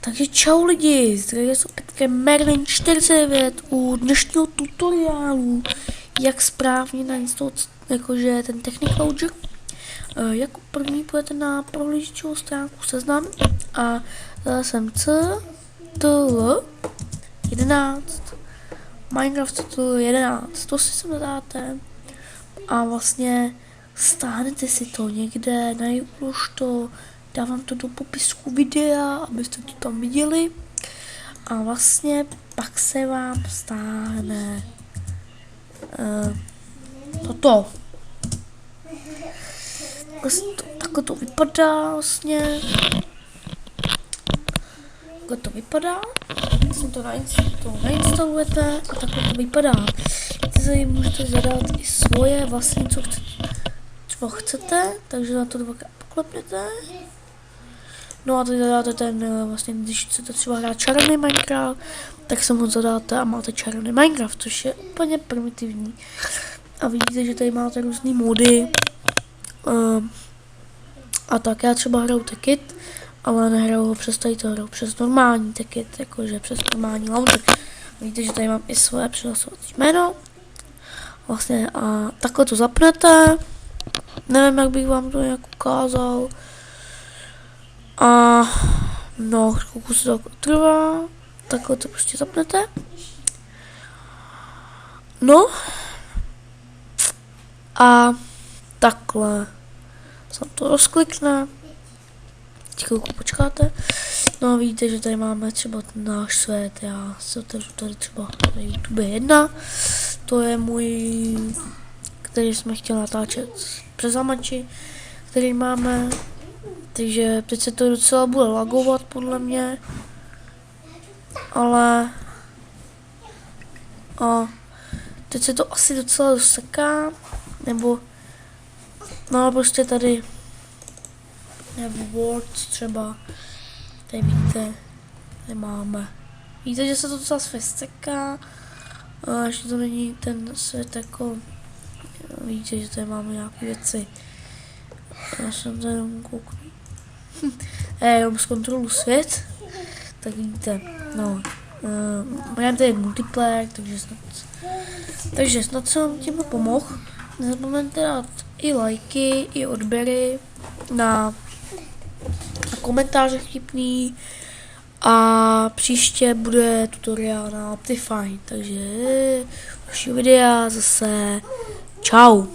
Takže čau lidi, zdravím se opět Merlin 49 u dnešního tutoriálu, jak správně nainstallovat jakože ten Technic Launcher. Jako první půjdete na prohlížečovou stránku Seznam a dala jsem CTL 11 Minecraft CTL 11, to si sem dáte a vlastně stáhnete si to někde, najdu už to, dávám to do popisku videa, abyste to tam viděli a vlastně pak se vám stáhne toto. Takhle to vypadá vlastně. Takhle to vypadá. Vlastně to nainstalujete a takhle to vypadá. Tady můžete zadat i svoje vlastně, co chcete, takže na to dvakrát poklepnete. No a teď zadáte ten, vlastně když chcete třeba hrát čarovný Minecraft, tak se mu zadáte a máte čarovný Minecraft, což je úplně primitivní. A vidíte, že tady máte různý mody. A tak já třeba hraju Tekit, ale nehraju ho přes tady to, hraju přes normální Tekit, jakože přes normální launcher. Vidíte, že tady mám i svoje přihlasovací jméno. Vlastně a takhle to zapnete. Nevím, jak bych vám to nějak ukázal. A no, chvilku se to trvá. Takhle to prostě zapnete. No. A takhle se to rozklikne. Chvilku počkáte. No a vidíte, že tady máme třeba ten náš svět. Já se otevřu tady třeba na YouTube 1. To je můj, který jsme chtěli natáčet přes zamači, který máme. Takže teď se to docela bude lagovat podle mě. Ale teď se to asi docela doseká. Nebo no prostě tady nebo Words třeba. Tady vidíte, tady máme. Vidíte, že se to docela seká. A ještě to není ten svět jako. Vidíte, že tady máme nějaké věci. Já jsem tady jenom kouknu. Jenom zkontroluji svět. Tak vidíte, no. Máme tady multiplayer, takže snad jsem vám tím pomohl. Nezapomeňte dát i lajky, i odběry na komentáře vtipný. A příště bude tutoriál na Optifine, takže další videa zase čau.